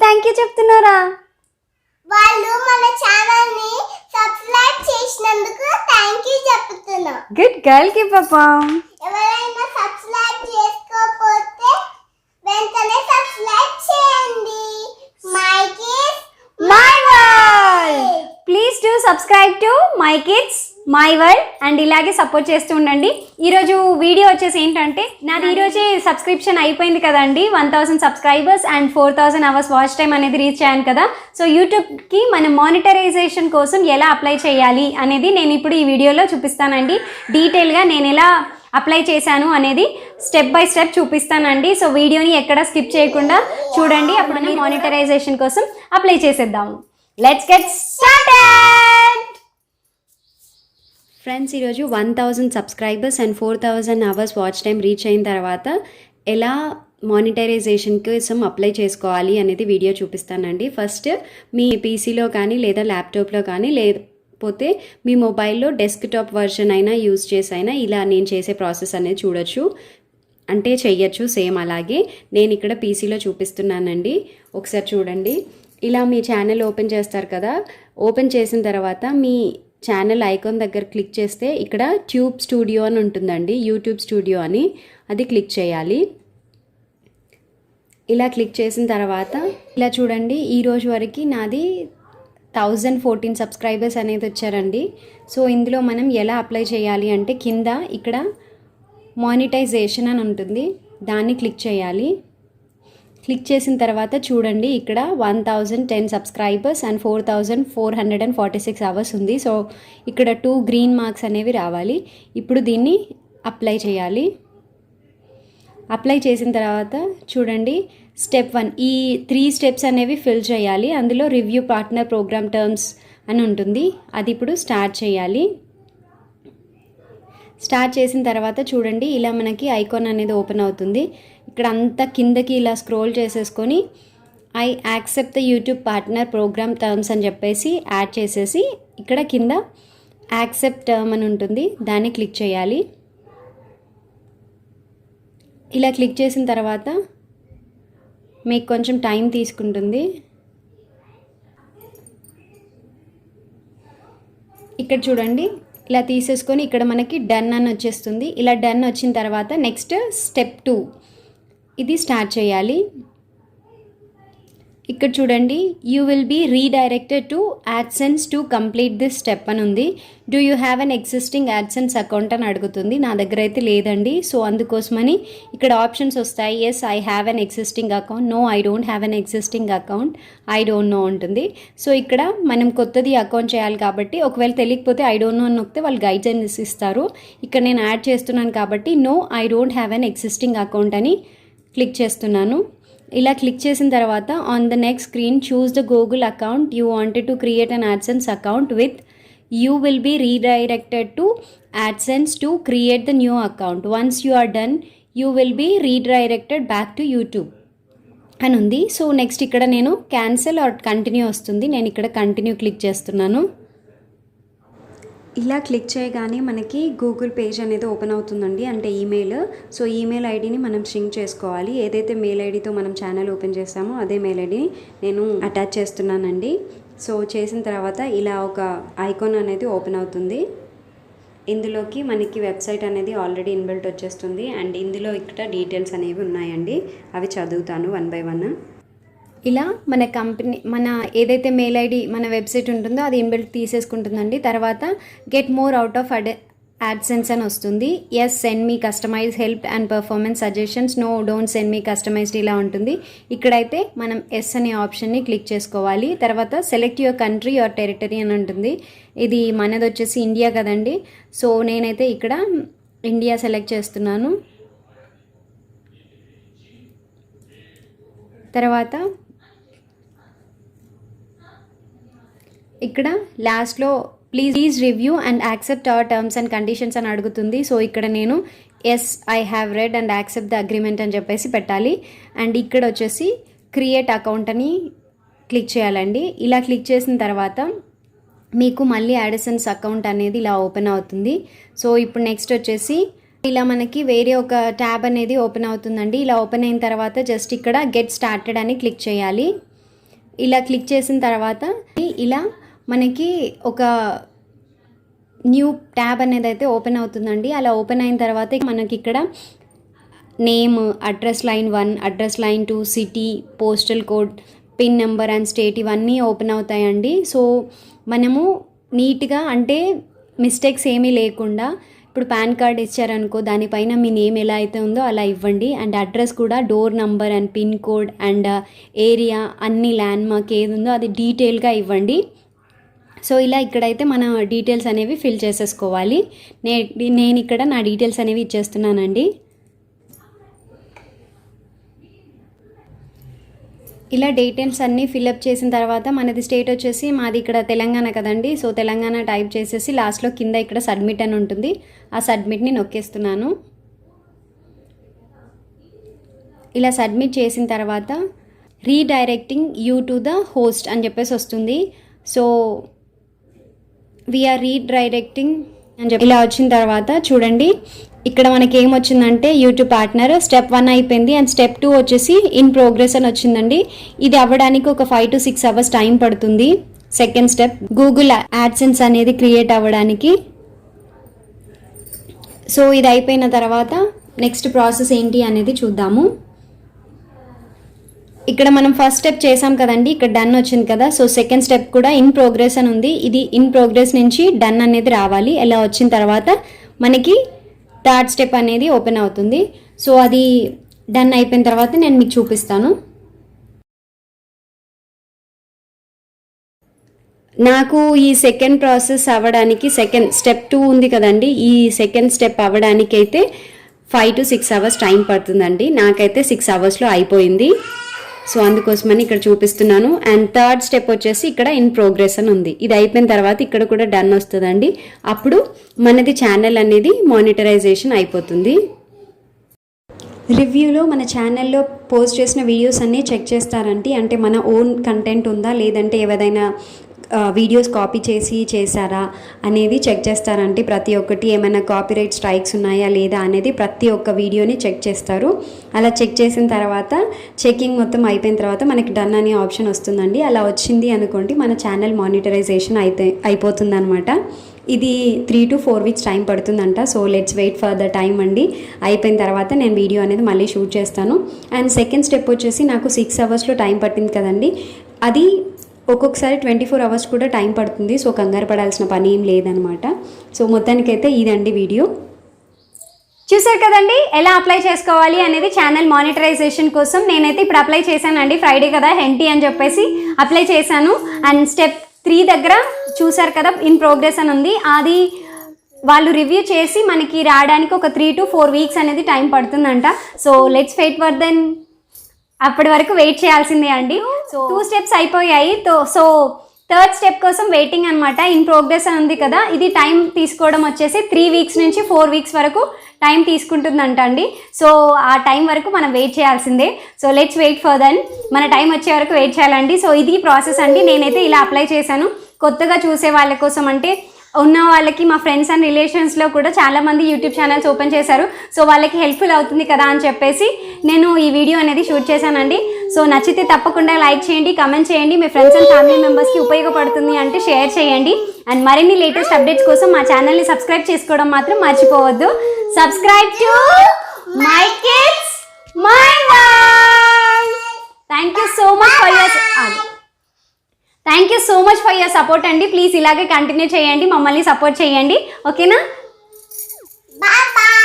Thank you చెప్తున్నారా? వాళ్ళు మన ఛానల్ ని సబ్స్క్రైబ్ చేసినందుకు థ్యాంక్ యూ చెప్తున్నా. గుడ్ గర్ల్ కి పాపా. ఎవరైనా సబ్స్క్రైబ్ చేసుకోకపోతే వెంటనే సబ్స్క్రైబ్ చేయండి. My kids my world. Please do subscribe to my kids my world and ఇలాగే సపోర్ట్ చేస్తూ ఉండండి. ఈరోజు వీడియో వచ్చేసి ఏంటంటే నాది ఈరోజే సబ్స్క్రిప్షన్ అయిపోయింది కదండి. 1000 subscribers and 4000 hours watch time అనేది రీచ్ అయ్యాను కదా. సో యూట్యూబ్కి మనం మానిటరైజేషన్ కోసం ఎలా అప్లై చేయాలి అనేది నేను ఇప్పుడు ఈ వీడియోలో చూపిస్తానండి. డీటెయిల్గా నేను ఎలా అప్లై చేశాను అనేది స్టెప్ బై స్టెప్ చూపిస్తానండి. సో వీడియోని ఎక్కడ స్కిప్ చేయకుండా చూడండి. అప్పుడు మనం మానిటరైజేషన్ కోసం అప్లై చేసేద్దాము. Let's get started. ఫ్రెండ్స్, ఈరోజు 1000 subscribers and 4000 hours watch time reach అయిన తర్వాత ఎలా మానిటరైజేషన్ కోసం అప్లై చేసుకోవాలి అనేది వీడియో చూపిస్తానండి. ఫస్ట్ మీ పీసీలో కానీ లేదా ల్యాప్టాప్లో కానీ లేకపోతే మీ మొబైల్లో డెస్క్టాప్ వర్షన్ అయినా యూజ్ చేసైనా ఇలా నేను చేసే ప్రాసెస్ అనేది చూడొచ్చు, అంటే చెయ్యొచ్చు సేమ్ అలాగే. నేను ఇక్కడ పీసీలో చూపిస్తున్నానండి, ఒకసారి చూడండి. ఇలా మీ ఛానల్ ఓపెన్ చేస్తారు కదా. ఓపెన్ చేసిన తర్వాత మీ ఛానల్ ఐకాన్ దగ్గర క్లిక్ చేస్తే ఇక్కడ ట్యూబ్ స్టూడియో అని ఉంటుందండి, యూట్యూబ్ స్టూడియో అని, అది క్లిక్ చేయాలి. ఇలా క్లిక్ చేసిన తర్వాత ఇలా చూడండి, ఈరోజు వరకు నాది 1014 సబ్స్క్రైబర్స్ అనేది వచ్చారండి. సో ఇందులో మనం ఎలా అప్లై చేయాలి అంటే కింద ఇక్కడ మానిటైజేషన్ అని ఉంటుంది, దాన్ని క్లిక్ చేయాలి. క్లిక్ చేసిన తర్వాత చూడండి ఇక్కడ 1010 సబ్స్క్రైబర్స్ అండ్ 4446 అవర్స్ ఉంది. సో ఇక్కడ 2 గ్రీన్ మార్క్స్ అనేవి రావాలి. ఇప్పుడు దీన్ని అప్లై చేయాలి. అప్లై చేసిన తర్వాత చూడండి స్టెప్ 1 ఈ 3 స్టెప్స్ అనేవి ఫిల్ చేయాలి. అందులో రివ్యూ పార్ట్నర్ ప్రోగ్రామ్ టర్మ్స్ అని ఉంటుంది, అది ఇప్పుడు స్టార్ట్ చేయాలి. స్టార్ట్ చేసిన తర్వాత చూడండి ఇలా మనకి ఐకాన్ అనేది ఓపెన్ అవుతుంది. ఇక్కడ అంతా కిందకి ఇలా స్క్రోల్ చేసేసుకొని I accept the YouTube partner program terms అని చెప్పేసి యాడ్ చేసేసి ఇక్కడ కింద యాక్సెప్ట్ టర్మ్ అని ఉంటుంది, దాన్ని క్లిక్ చేయాలి. ఇలా క్లిక్ చేసిన తర్వాత మీకు కొంచెం టైం తీసుకుంటుంది. ఇక్కడ చూడండి ఇలా తీసేసుకొని ఇక్కడ మనకి డన్ అని వచ్చేస్తుంది. ఇలా డన్ వచ్చిన తర్వాత నెక్స్ట్ స్టెప్ 2 ఇది స్టార్ట్ చేయాలి. ఇక్కడ చూడండి you will be redirected to AdSense to complete this step అని ఉంది. Do you have an existing AdSense account అని అడుగుతుంది. నా దగ్గర అయితే లేదండి. సో అందుకోసమని ఇక్కడ ఆప్షన్స్ వస్తాయి. Yes I have an existing account, no I don't have an existing account, I don't know ఉంటుంది. సో ఇక్కడ మనం కొత్తది అకౌంట్ చేయాలి కాబట్టి ఒకవేళ తెలియకపోతే ఐ డోంట్ నో అని నొక్కితే వాళ్ళు గైడ్లైన్స్ ఇస్తారు. ఇక్కడ నేను యాడ్ చేస్తున్నాను కాబట్టి no I don't have an existing account అని క్లిక్ చేస్తున్నాను. ఇలా క్లిక్ చేసిన తర్వాత on the next screen choose the Google account you wanted to create an AdSense account with you will be redirected to AdSense to create the new account. Once you are done you will be redirected back to YouTube అని ఉంది. So next ఇక్కడ నేను cancel are continue వస్తుంది, నేను ఇక్కడ continue click చేస్తున్నాను. ఇలా click చేయగానే మనకి గూగుల్ పేజ్ అనేది ఓపెన్ అవుతుందండి, అంటే ఈమెయిల్. సో ఈమెయిల్ ఐడిని మనం సింక్ చేసుకోవాలి. ఏదైతే మెయిల్ ఐడితో మనం ఛానల్ ఓపెన్ చేస్తామో అదే మెయిల్ ఐడిని నేను అటాచ్ చేస్తున్నానండి. సో చేసిన తర్వాత ఇలా ఒక ఐకాన్ అనేది ఓపెన్ అవుతుంది. ఇందులోకి మనకి వెబ్సైట్ అనేది ఆల్రెడీ ఇన్బిల్ట్ వచ్చేస్తుంది అండ్ ఇందులో ఇక్కడ డీటెయిల్స్ అనేవి ఉన్నాయండి, అవి చదువుతాను 1 by 1. ఇలా మన కంపెనీ మన ఏదైతే మెయిల్ ఐడి మన వెబ్సైట్ ఉంటుందో అది ఇన్బిల్ట్ తీసేసుకుంటుందండి. తర్వాత get more out of AdSense అని వస్తుంది. Yes send me customise help and performance suggestions, no don't send me customised ఇలా ఉంటుంది. ఇక్కడైతే మనం ఎస్ అనే ఆప్షన్ని క్లిక్ చేసుకోవాలి. తర్వాత select your country your territory అని ఉంటుంది. ఇది మనది వచ్చేసి ఇండియా కదండి. సో నేనైతే ఇక్కడ ఇండియా సెలెక్ట్ చేస్తున్నాను. తర్వాత ఇక్కడ లాస్ట్లో please review and accept our terms and conditions అని అడుగుతుంది. సో ఇక్కడ నేను yes I have read and accept the agreement అని చెప్పేసి పెట్టాలి. అండ్ ఇక్కడ వచ్చేసి క్రియేట్ అకౌంట్ అని క్లిక్ చేయాలండి. ఇలా క్లిక్ చేసిన తర్వాత మీకు మళ్ళీ యాడ్సెన్స్ అకౌంట్ అనేది ఇలా ఓపెన్ అవుతుంది. సో ఇప్పుడు నెక్స్ట్ వచ్చేసి ఇలా మనకి వేరే ఒక ట్యాబ్ అనేది ఓపెన్ అవుతుందండి. ఇలా ఓపెన్ అయిన తర్వాత జస్ట్ ఇక్కడ గెట్ స్టార్టెడ్ అని క్లిక్ చేయాలి. ఇలా క్లిక్ చేసిన తర్వాత ఇలా మనకి ఒక న్యూ ట్యాబ్ అనేది అయితే ఓపెన్ అవుతుందండి. అలా ఓపెన్ అయిన తర్వాత మనకి ఇక్కడ name, address line 1, address line 2, city, postal code, pin number and state ఇవన్నీ ఓపెన్ అవుతాయండి. సో మనము నీట్గా అంటే మిస్టేక్స్ ఏమీ లేకుండా ఇప్పుడు పాన్ కార్డ్ ఇచ్చారనుకో దానిపైన మీ నేమ్ ఎలా అయితే ఉందో అలా ఇవ్వండి. అండ్ అడ్రస్ కూడా door number and pin code and area అన్ని ల్యాండ్ మార్క్ ఏది ఉందో అది డీటెయిల్గా ఇవ్వండి. సో ఇలా ఇక్కడైతే మన డీటెయిల్స్ అనేవి ఫిల్ చేసేసుకోవాలి. నేను ఇక్కడ నా డీటెయిల్స్ అనేవి ఇచ్చేస్తున్నానండి. ఇలా డీటెయిల్స్ అన్నీ ఫిల్అప్ చేసిన తర్వాత మనది స్టేట్ వచ్చేసి మాది ఇక్కడ తెలంగాణ కదండి. సో తెలంగాణ టైప్ చేసేసి లాస్ట్లో కింద ఇక్కడ సబ్మిట్ అని ఉంటుంది. ఆ సబ్మిట్ని నొక్కేస్తున్నాను. ఇలా సబ్మిట్ చేసిన తర్వాత redirecting you to the host అని చెప్పేసి వస్తుంది. సో వీఆర్ రీడైరెక్టింగ్ అని చెప్పి ఇలా వచ్చిన తర్వాత చూడండి ఇక్కడ మనకి ఏమొచ్చిందంటే యూట్యూబ్ పార్ట్నర్ స్టెప్ 1 అయిపోయింది అండ్ స్టెప్ 2 వచ్చేసి ఇన్ ప్రోగ్రెస్ అని వచ్చిందండి. ఇది అవ్వడానికి ఒక 5 to 6 hours టైం పడుతుంది. సెకండ్ స్టెప్ గూగుల్ యాడ్సెన్స్ అనేది క్రియేట్ అవ్వడానికి. సో ఇది అయిపోయిన తర్వాత నెక్స్ట్ ప్రాసెస్ ఏంటి అనేది చూద్దాము. ఇక్కడ మనం ఫస్ట్ స్టెప్ చేసాం కదండి, ఇక్కడ డన్ వచ్చింది కదా. సో సెకండ్ స్టెప్ కూడా ఇన్ ప్రోగ్రెస్ అని ఉంది. ఇది ఇన్ ప్రోగ్రెస్ నుంచి డన్ అనేది రావాలి. ఇలా వచ్చిన తర్వాత మనకి థర్డ్ స్టెప్ అనేది ఓపెన్ అవుతుంది. సో అది డన్ అయిపోయిన తర్వాత నేను మీకు చూపిస్తాను. నాకు ఈ సెకండ్ ప్రాసెస్ అవ్వడానికి సెకండ్ స్టెప్ 2 ఉంది కదండి, ఈ సెకండ్ స్టెప్ అవ్వడానికి అయితే 5 to 6 hours టైం పడుతుందండి. నాకైతే 6 hours అయిపోయింది. సో అందుకోసమని ఇక్కడ చూపిస్తున్నాను. అండ్ థర్డ్ స్టెప్ వచ్చేసి ఇక్కడ ఇన్ ప్రోగ్రెస్ అని ఉంది. ఇది అయిపోయిన తర్వాత ఇక్కడ కూడా డన్ వస్తుందండి. అప్పుడు మనది ఛానల్ అనేది మానిటరైజేషన్ అయిపోతుంది. రివ్యూలో మన ఛానల్లో పోస్ట్ చేసిన వీడియోస్ అన్నీ చెక్ చేస్తారండి. అంటే మన ఓన్ కంటెంట్ ఉందా లేదంటే ఏదైనా వీడియోస్ కాపీ చేశారా అనేది చెక్ చేస్తారంటే ప్రతి ఒక్కటి ఏమైనా కాపీరైట్ స్ట్రైక్స్ ఉన్నాయా లేదా అనేది ప్రతి ఒక్క వీడియోని చెక్ చేస్తారు. అలా చెక్ చేసిన తర్వాత చెకింగ్ మొత్తం అయిపోయిన తర్వాత మనకి డన్ అనే ఆప్షన్ వస్తుందండి. అలా వచ్చింది అనుకోండి మన ఛానల్ మానిటరైజేషన్ అయిపోతుంది అనమాట. ఇది 3 to 4 weeks టైం పడుతుందంట. So let's wait for the time అండి. అయిపోయిన తర్వాత నేను వీడియో అనేది మళ్ళీ షూట్ చేస్తాను. అండ్ సెకండ్ స్టెప్ వచ్చేసి నాకు 6 hours టైం పట్టింది కదండి, అది ఒక్కొక్కసారి 24 hours కూడా టైం పడుతుంది. సో కంగారు పడాల్సిన పని ఏం లేదనమాట. సో మొత్తానికైతే ఇదండి వీడియో. చూసారు కదండి ఎలా అప్లై చేసుకోవాలి అనేది ఛానల్ మానిటరైజేషన్ కోసం. నేనైతే ఇప్పుడు అప్లై చేశానండి. ఫ్రైడే కదా హెంటీ అని చెప్పేసి అప్లై చేశాను. అండ్ స్టెప్ 3 దగ్గర చూసారు కదా ఇన్ ప్రోగ్రెస్ అని ఉంది. అది వాళ్ళు రివ్యూ చేసి మనకి రావడానికి ఒక 3 to 4 weeks అనేది టైం పడుతుందంట. So let's wait for then, అప్పటి వరకు వెయిట్ చేయాల్సిందే అండి. సో 2 steps అయిపోయాయి. సో థర్డ్ స్టెప్ కోసం వెయిటింగ్ అనమాట. ఇన్ ప్రోగ్రెస్ అని ఉంది కదా, ఇది టైం తీసుకోవడం వచ్చేసి 3 weeks నుంచి 4 weeks వరకు టైం తీసుకుంటుందంట అండి. సో ఆ టైం వరకు మనం వెయిట్ చేయాల్సిందే. So let's wait for then, మన టైం వచ్చే వరకు వెయిట్ చేయాలండి. సో ఇది ప్రాసెస్ అండి. నేనైతే ఇలా అప్లై చేశాను. కొత్తగా చూసే వాళ్ళ కోసం అంటే ఉన్న వాళ్ళకి మా ఫ్రెండ్స్ అండ్ రిలేషన్స్లో కూడా చాలామంది యూట్యూబ్ ఛానల్స్ ఓపెన్ చేశారు. సో వాళ్ళకి హెల్ప్ఫుల్ అవుతుంది కదా అని చెప్పేసి నేను ఈ వీడియో అనేది షూట్ చేశానండి. సో నచ్చితే తప్పకుండా లైక్ చేయండి, కమెంట్ చేయండి. మీ ఫ్రెండ్స్ అండ్ ఫ్యామిలీ మెంబర్స్కి ఉపయోగపడుతుంది అంటే షేర్ చేయండి. అండ్ మరిన్ని లేటెస్ట్ అప్డేట్స్ కోసం మా ఛానల్ని సబ్స్క్రైబ్ చేసుకోవడం మాత్రం మర్చిపోవద్దు. Subscribe to my kids my world. Thank you so much for your support అండి. ప్లీజ్ ఇలాగే కంటిన్యూ చేయండి, మమ్మల్ని సపోర్ట్ చేయండి. ఓకేనా? Bye bye.